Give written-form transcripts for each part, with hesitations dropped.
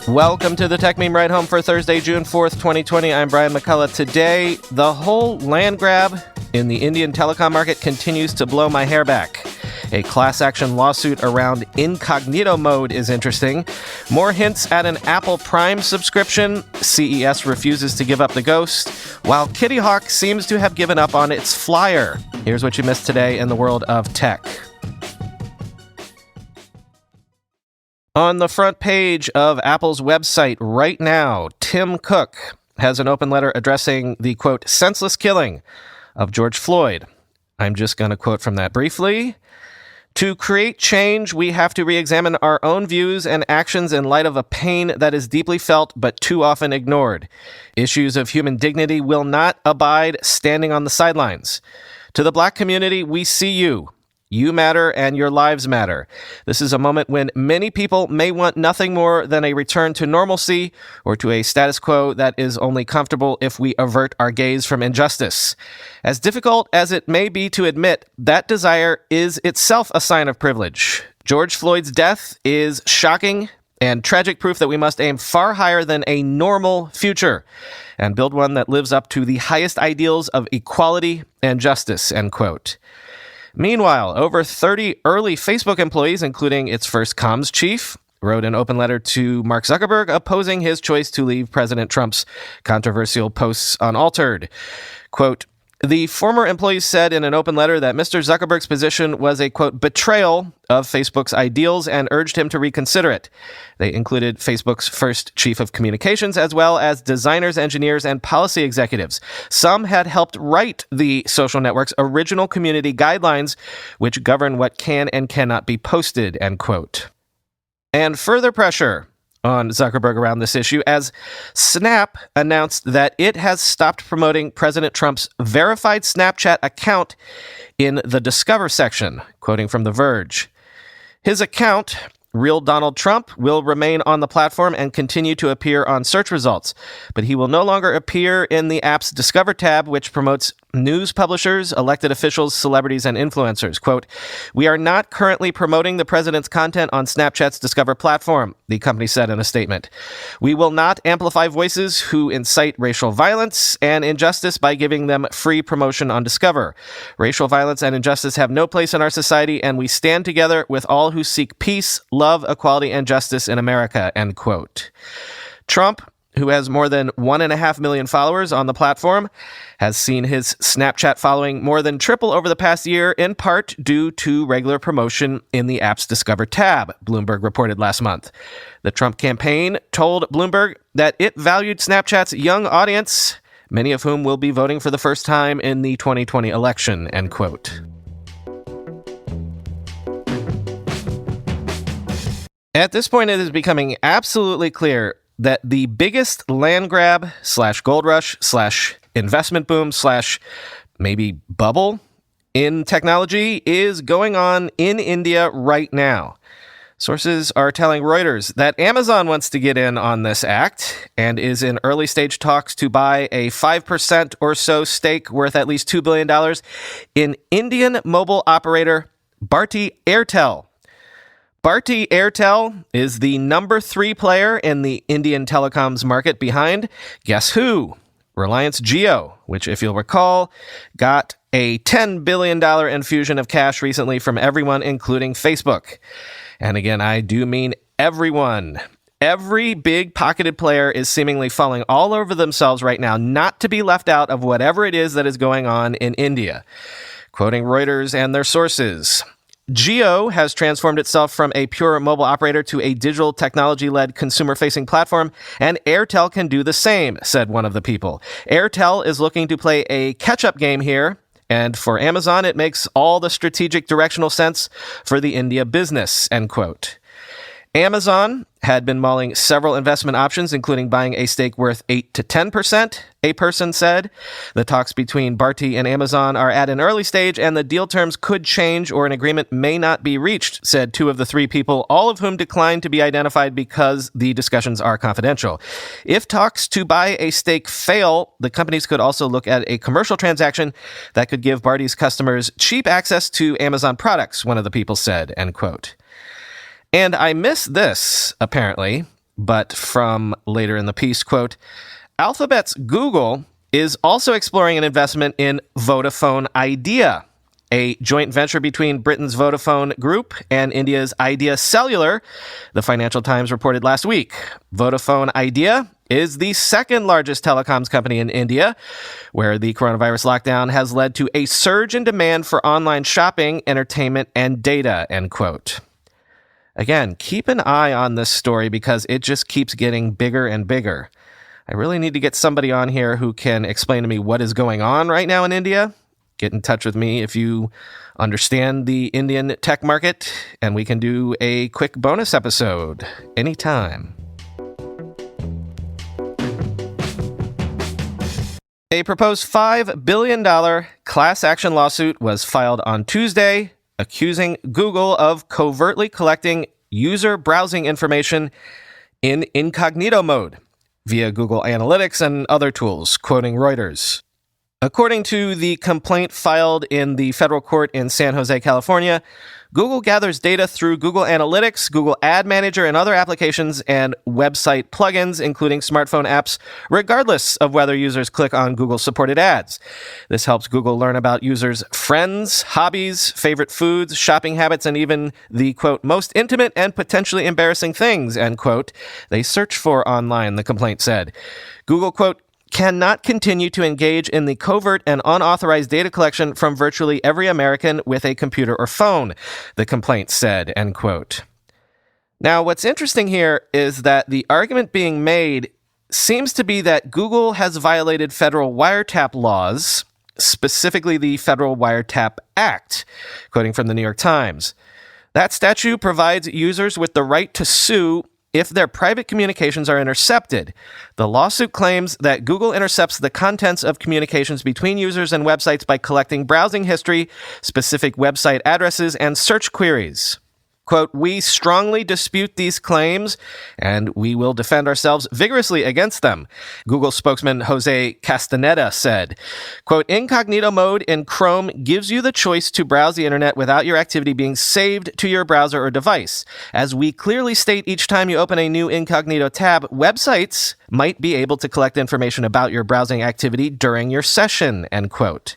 Welcome to the Tech Meme Ride Home for Thursday, June 4th, 2020. I'm Brian McCullough. Today, the whole land grab in the Indian telecom market continues to blow my hair back. A class action lawsuit around Incognito Mode is interesting. More hints at an Apple Prime subscription. CES refuses to give up the ghost, while Kitty Hawk seems to have given up on its flyer. Here's what you missed today in the world of tech. On the front page of Apple's website right now, Tim Cook has an open letter addressing the, quote, senseless killing of George Floyd. I'm just going to quote from that briefly. To create change, we have to re-examine our own views and actions in light of a pain that is deeply felt but too often ignored. Issues of human dignity will not abide standing on the sidelines. To the Black community, we see you. You matter and your lives matter. This is a moment when many people may want nothing more than a return to normalcy or to a status quo that is only comfortable if we avert our gaze from injustice. As difficult as it may be to admit, that desire is itself a sign of privilege. George Floyd's death is shocking and tragic proof that we must aim far higher than a normal future and build one that lives up to the highest ideals of equality and justice, end quote. Meanwhile, over 30 early Facebook employees, including its first comms chief, wrote an open letter to Mark Zuckerberg opposing his choice to leave President Trump's controversial posts unaltered. Quote, the former employees said in an open letter that Mr. Zuckerberg's position was a, quote, betrayal of Facebook's ideals and urged him to reconsider it. They included Facebook's first chief of communications as well as designers, engineers, and policy executives. Some had helped write the social network's original community guidelines, which govern what can and cannot be posted, end quote. And further pressure on Zuckerberg around this issue as Snap announced that it has stopped promoting President Trump's verified Snapchat account in the Discover section, quoting from The Verge. His account, Real Donald Trump, will remain on the platform and continue to appear on search results, but he will no longer appear in the app's Discover tab, which promotes news publishers, elected officials, celebrities, and influencers. Quote, we are not currently promoting the president's content on Snapchat's Discover platform, the company said in a statement. We will not amplify voices who incite racial violence and injustice by giving them free promotion on Discover. Racial violence and injustice have no place in our society, and we stand together with all who seek peace, love, equality, and justice in America, end quote. Trump, who has more than 1.5 million followers on the platform, has seen his Snapchat following more than triple over the past year, in part due to regular promotion in the app's Discover tab, Bloomberg reported last month. The Trump campaign told Bloomberg that it valued Snapchat's young audience, many of whom will be voting for the first time in the 2020 election, end quote. At this point, it is becoming absolutely clear that the biggest land grab / gold rush / investment boom / maybe bubble in technology is going on in India right now. Sources are telling Reuters that Amazon wants to get in on this act and is in early stage talks to buy a 5% or so stake worth at least $2 billion in Indian mobile operator Bharti Airtel. Bharti Airtel is the number 3 player in the Indian telecoms market behind, guess who? Reliance Jio, which, if you'll recall, got a $10 billion infusion of cash recently from everyone, including Facebook. And again, I do mean everyone. Every big pocketed player is seemingly falling all over themselves right now not to be left out of whatever it is that is going on in India. Quoting Reuters and their sources, Jio has transformed itself from a pure mobile operator to a digital technology-led consumer-facing platform, and Airtel can do the same, said one of the people. Airtel is looking to play a catch-up game here, and for Amazon, it makes all the strategic directional sense for the India business, end quote. Amazon had been mulling several investment options, including buying a stake worth 8 to 10%, a person said. The talks between Bharti and Amazon are at an early stage, and the deal terms could change or an agreement may not be reached, said 2 of the 3 people, all of whom declined to be identified because the discussions are confidential. If talks to buy a stake fail, the companies could also look at a commercial transaction that could give Bharti's customers cheap access to Amazon products, one of the people said, end quote. And I miss this, apparently. But from later in the piece, quote, Alphabet's Google is also exploring an investment in Vodafone Idea, a joint venture between Britain's Vodafone Group and India's Idea Cellular, the Financial Times reported last week. Vodafone Idea is the second largest telecoms company in India, where the coronavirus lockdown has led to a surge in demand for online shopping, entertainment, and data, end quote. Again, keep an eye on this story because it just keeps getting bigger and bigger. I really need to get somebody on here who can explain to me what is going on right now in India. Get in touch with me if you understand the Indian tech market, and we can do a quick bonus episode anytime. A proposed $5 billion class action lawsuit was filed on Tuesday, accusing Google of covertly collecting user browsing information in Incognito Mode via Google Analytics and other tools, quoting Reuters. According to the complaint filed in the federal court in San Jose, California, Google gathers data through Google Analytics, Google Ad Manager, and other applications and website plugins, including smartphone apps, regardless of whether users click on Google-supported ads. This helps Google learn about users' friends, hobbies, favorite foods, shopping habits, and even the, quote, most intimate and potentially embarrassing things, end quote, they search for online, the complaint said. Google, quote, cannot continue to engage in the covert and unauthorized data collection from virtually every American with a computer or phone, the complaint said, end quote. Now, what's interesting here is that the argument being made seems to be that Google has violated federal wiretap laws, specifically the Federal Wiretap Act, quoting from the New York Times. That statute provides users with the right to sue if their private communications are intercepted. The lawsuit claims that Google intercepts the contents of communications between users and websites by collecting browsing history, specific website addresses, and search queries. Quote, we strongly dispute these claims, and we will defend ourselves vigorously against them, Google spokesman Jose Castaneda said. Quote, Incognito Mode in Chrome gives you the choice to browse the internet without your activity being saved to your browser or device. As we clearly state each time you open a new Incognito tab, websites might be able to collect information about your browsing activity during your session, end quote.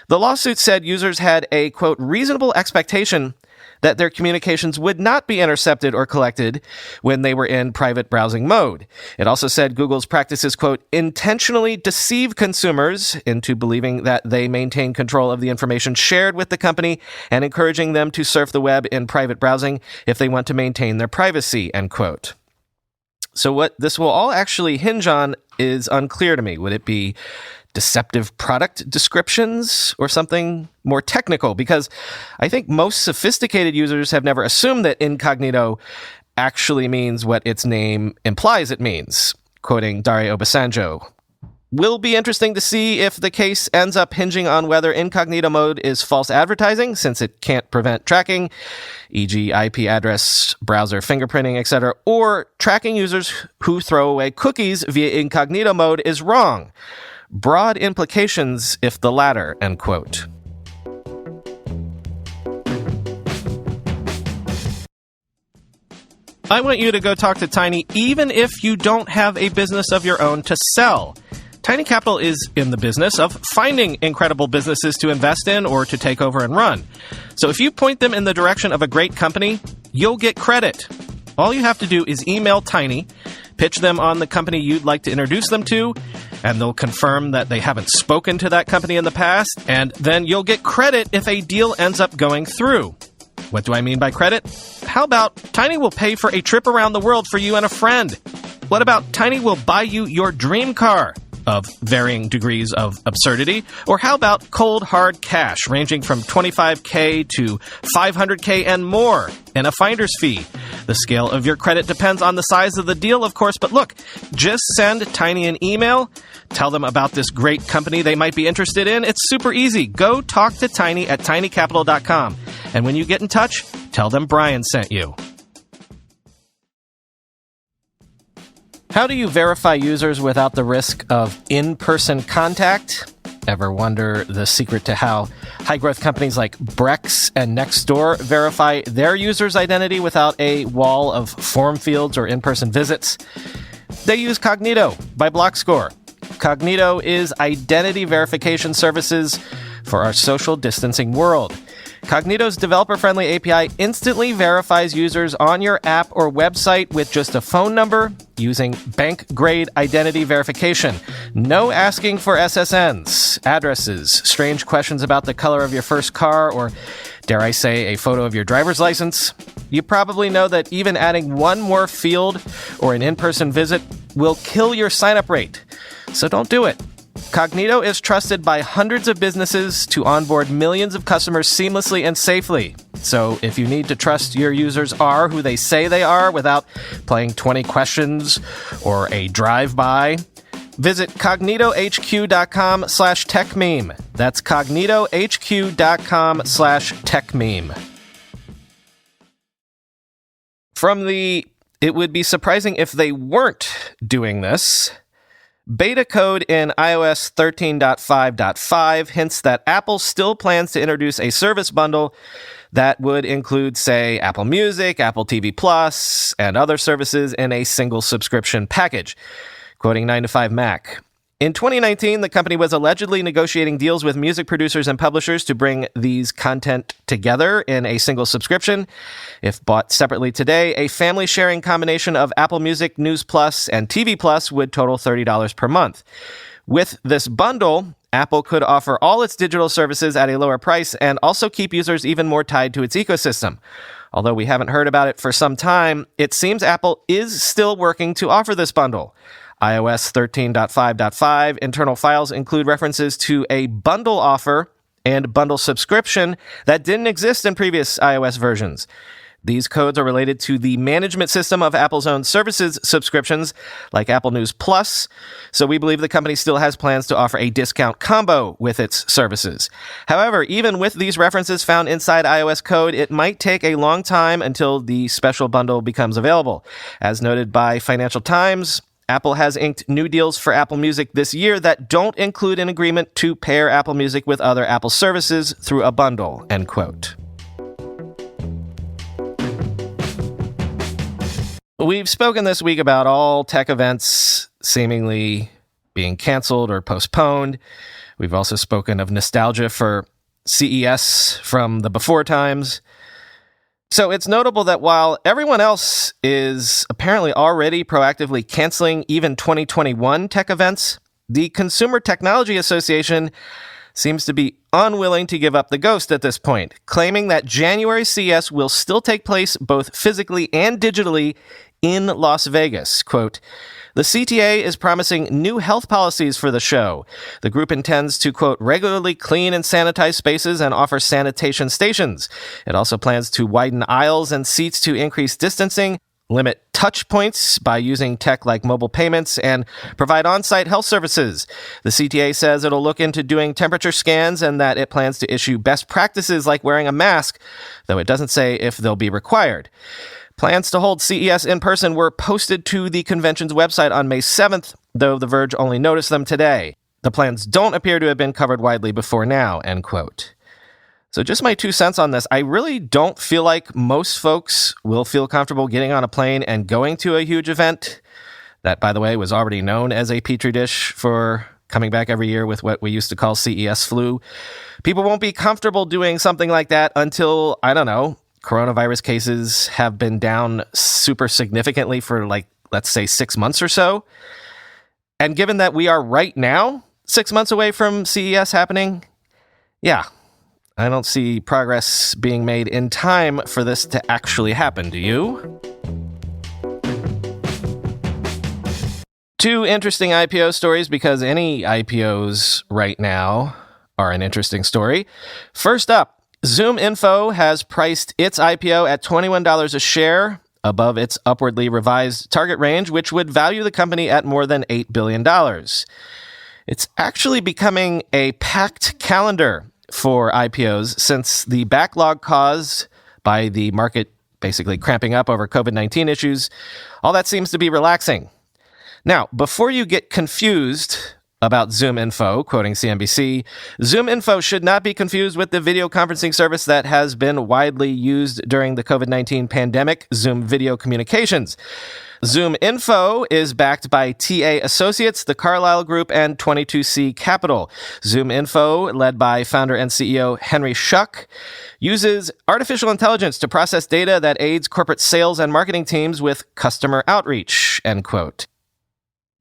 The lawsuit said users had a, quote, reasonable expectation that their communications would not be intercepted or collected when they were in private browsing mode. It also said Google's practices, quote, intentionally deceive consumers into believing that they maintain control of the information shared with the company and encouraging them to surf the web in private browsing if they want to maintain their privacy, end quote. So what this will all actually hinge on is unclear to me. Would it be deceptive product descriptions or something more technical? Because I think most sophisticated users have never assumed that incognito actually means what its name implies it means, quoting Dario Obasanjo. Will be interesting to see if the case ends up hinging on whether incognito mode is false advertising, since it can't prevent tracking, e.g. IP address, browser fingerprinting, etc., or tracking users who throw away cookies via incognito mode is wrong. Broad implications if the latter, end quote. I want you to go talk to Tiny even if you don't have a business of your own to sell. Tiny Capital is in the business of finding incredible businesses to invest in or to take over and run. So if you point them in the direction of a great company, you'll get credit. All you have to do is email Tiny, pitch them on the company you'd like to introduce them to, and they'll confirm that they haven't spoken to that company in the past, and then you'll get credit if a deal ends up going through. What do I mean by credit? How about Tiny will pay for a trip around the world for you and a friend? What about Tiny will buy you your dream car of varying degrees of absurdity? Or how about cold hard cash ranging from $25K to $500K and more and a finder's fee? The scale of your credit depends on the size of the deal, of course, but look, just send Tiny an email, tell them about this great company they might be interested in. It's super easy. Go talk to Tiny at tinycapital.com. And when you get in touch, tell them Brian sent you. How do you verify users without the risk of in-person contact? Ever wonder the secret to how high-growth companies like Brex and Nextdoor verify their users' identity without a wall of form fields or in-person visits? They use Kognito by BlockScore. Kognito is identity verification services for our social distancing world. Kognito's developer-friendly API instantly verifies users on your app or website with just a phone number using bank-grade identity verification. No asking for SSNs, addresses, strange questions about the color of your first car, or, dare I say, a photo of your driver's license. You probably know that even adding one more field or an in-person visit will kill your sign-up rate. So don't do it. Kognito is trusted by hundreds of businesses to onboard millions of customers seamlessly and safely. So if you need to trust your users are who they say they are without playing 20 questions or a drive-by, visit cognitohq.com/techmeme. That's cognitohq.com/techmeme. From the "it would be surprising if they weren't doing this," beta code in iOS 13.5.5 hints that Apple still plans to introduce a service bundle that would include, say, Apple Music, Apple TV Plus, and other services in a single subscription package. Quoting 9to5Mac. In 2019, the company was allegedly negotiating deals with music producers and publishers to bring these content together in a single subscription. If bought separately today, a family-sharing combination of Apple Music, News Plus, and TV Plus would total $30 per month. With this bundle, Apple could offer all its digital services at a lower price and also keep users even more tied to its ecosystem. Although we haven't heard about it for some time, it seems Apple is still working to offer this bundle. iOS 13.5.5 internal files include references to a bundle offer and bundle subscription that didn't exist in previous iOS versions. These codes are related to the management system of Apple's own services subscriptions, like Apple News Plus, so we believe the company still has plans to offer a discount combo with its services. However, even with these references found inside iOS code, it might take a long time until the special bundle becomes available. As noted by Financial Times, Apple has inked new deals for Apple Music this year that don't include an agreement to pair Apple Music with other Apple services through a bundle, end quote. We've spoken this week about all tech events seemingly being canceled or postponed. We've also spoken of nostalgia for CES from the before times. So it's notable that while everyone else is apparently already proactively canceling even 2021 tech events, the Consumer Technology Association seems to be unwilling to give up the ghost at this point, claiming that January CES will still take place both physically and digitally in Las Vegas. Quote, "The CTA is promising new health policies for the show. The group intends to, quote, regularly clean and sanitize spaces and offer sanitation stations. It also plans to widen aisles and seats to increase distancing, limit touch points by using tech like mobile payments, and provide on-site health services. The CTA says it'll look into doing temperature scans and that it plans to issue best practices like wearing a mask, though it doesn't say if they'll be required. Plans to hold CES in person were posted to the convention's website on May 7th, though The Verge only noticed them today. The plans don't appear to have been covered widely before now," end quote. So just my 2 cents on this. I really don't feel like most folks will feel comfortable getting on a plane and going to a huge event that, by the way, was already known as a petri dish for coming back every year with what we used to call CES flu. People won't be comfortable doing something like that until, I don't know, coronavirus cases have been down super significantly for, like, let's say 6 months or so. And given that we are right now 6 months away from CES happening, yeah, I don't see progress being made in time for this to actually happen. Do you? Two interesting IPO stories, because any IPOs right now are an interesting story. First up, ZoomInfo has priced its IPO at $21 a share, above its upwardly revised target range, which would value the company at more than $8 billion. It's actually becoming a packed calendar for IPOs since the backlog caused by the market basically cramping up over COVID-19 issues, all that seems to be relaxing. Now, before you get confused About Zoom Info, quoting CNBC, Zoom Info should not be confused with the video conferencing service that has been widely used during the COVID-19 pandemic, Zoom Video Communications. Zoom Info is backed by TA Associates, the Carlyle Group, and 22C Capital. Zoom Info, led by founder and CEO Henry Schuck, uses artificial intelligence to process data that aids corporate sales and marketing teams with customer outreach, end quote.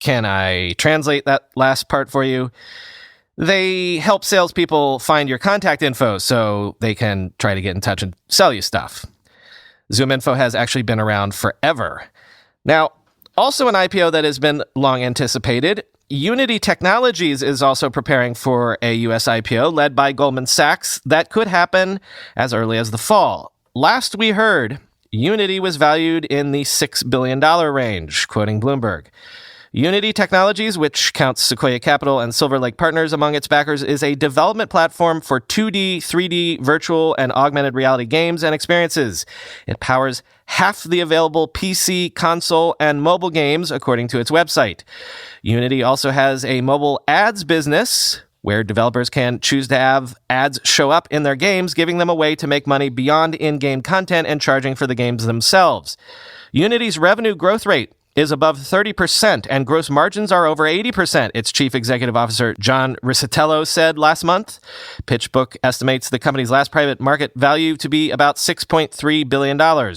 Can I translate that last part for you? They help salespeople find your contact info so they can try to get in touch and sell you stuff. Zoom Info has actually been around forever. Now, also an IPO that has been long anticipated, Unity Technologies is also preparing for a U.S. IPO led by Goldman Sachs that could happen as early as the fall. Last we heard, Unity was valued in the $6 billion range, quoting Bloomberg. Unity Technologies, which counts Sequoia Capital and Silver Lake Partners among its backers, is a development platform for 2D, 3D, virtual, and augmented reality games and experiences. It powers half the available PC, console, and mobile games, according to its website. Unity also has a mobile ads business where developers can choose to have ads show up in their games, giving them a way to make money beyond in-game content and charging for the games themselves. Unity's revenue growth rate is above 30%, and gross margins are over 80%, its chief executive officer John Riccitello said last month. PitchBook estimates the company's last private market value to be about $6.3 billion.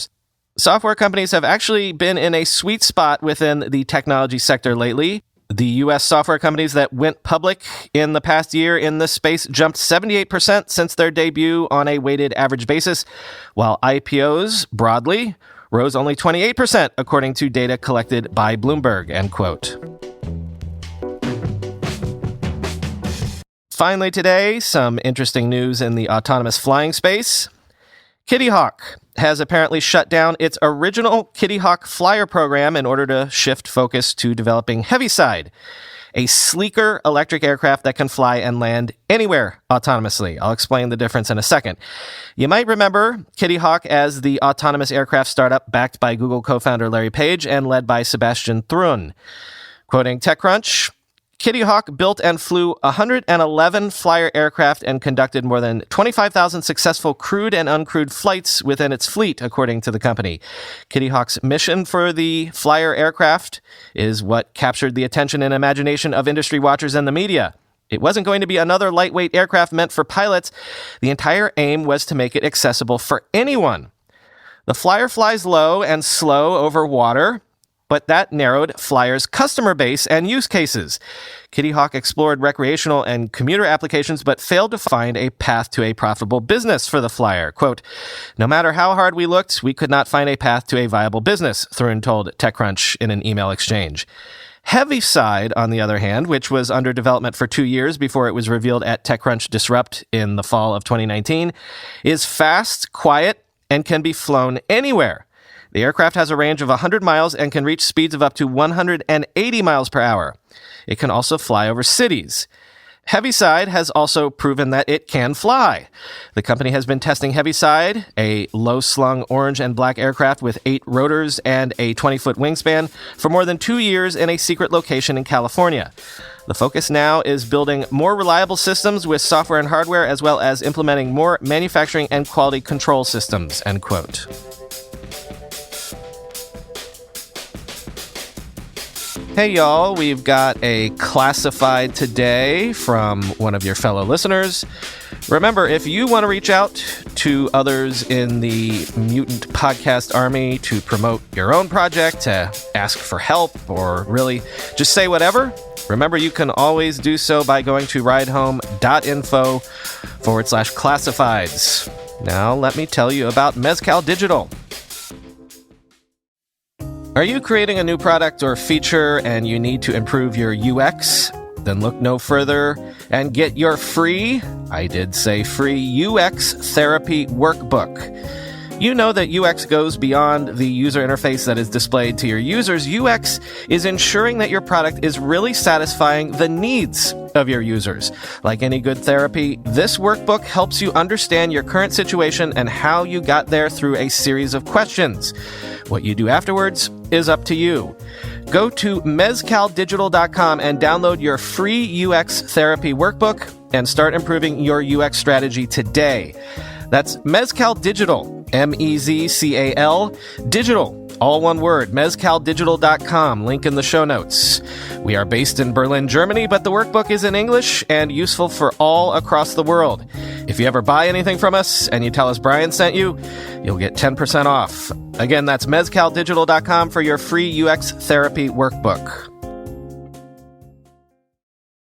Software companies have actually been in a sweet spot within the technology sector lately. The U.S. software companies that went public in the past year in this space jumped 78% since their debut on a weighted average basis, while IPOs, broadly, rose only 28%, according to data collected by Bloomberg, end quote. Finally today, some interesting news in the autonomous flying space. Kitty Hawk has apparently shut down its original Kitty Hawk Flyer program in order to shift focus to developing Heaviside, a sleeker electric aircraft that can fly and land anywhere autonomously. I'll explain the difference in a second. You might remember Kitty Hawk as the autonomous aircraft startup backed by Google co-founder Larry Page and led by Sebastian Thrun. Quoting TechCrunch, Kitty Hawk built and flew 111 Flyer aircraft and conducted more than 25,000 successful crewed and uncrewed flights within its fleet, according to the company. Kitty Hawk's mission for the Flyer aircraft is what captured the attention and imagination of industry watchers and the media. It wasn't going to be another lightweight aircraft meant for pilots. The entire aim was to make it accessible for anyone. The Flyer flies low and slow over water, but that narrowed Flyer's customer base and use cases. Kitty Hawk explored recreational and commuter applications, but failed to find a path to a profitable business for the Flyer. Quote, "No matter how hard we looked, we could not find a path to a viable business," Thrun told TechCrunch in an email exchange. Heaviside, on the other hand, which was under development for 2 years before it was revealed at TechCrunch Disrupt in the fall of 2019, is fast, quiet, and can be flown anywhere. The aircraft has a range of 100 miles and can reach speeds of up to 180 miles per hour. It can also fly over cities. Heaviside has also proven that it can fly. The company has been testing Heaviside, a low-slung orange and black aircraft with 8 rotors and a 20-foot wingspan, for more than 2 years in a secret location in California. The focus now is building more reliable systems with software and hardware, as well as implementing more manufacturing and quality control systems, end quote. Hey y'all, we've got a classified today from one of your fellow listeners. Remember, if you want to reach out to others in the Mutant Podcast Army to promote your own project, to ask for help, or really just say whatever, remember you can always do so by going to ridehome.info/classifieds. Now let me tell you about Mezcal Digital. Are you creating a new product or feature and you need to improve your UX? Then look no further and get your free, I did say free, UX Therapy Workbook. You know that UX goes beyond the user interface that is displayed to your users. UX is ensuring that your product is really satisfying the needs of your users. Like any good therapy, this workbook helps you understand your current situation and how you got there through a series of questions. What you do afterwards is up to you. Go to mezcaldigital.com and download your free UX therapy workbook and start improving your UX strategy today. That's Mezcal Digital, M-E-Z-C-A-L, digital, all one word, mezcaldigital.com, link in the show notes. We are based in Berlin, Germany, but the workbook is in English and useful for all across the world. If you ever buy anything from us and you tell us Brian sent you, you'll get 10% off. Again, that's mezcaldigital.com for your free UX therapy workbook.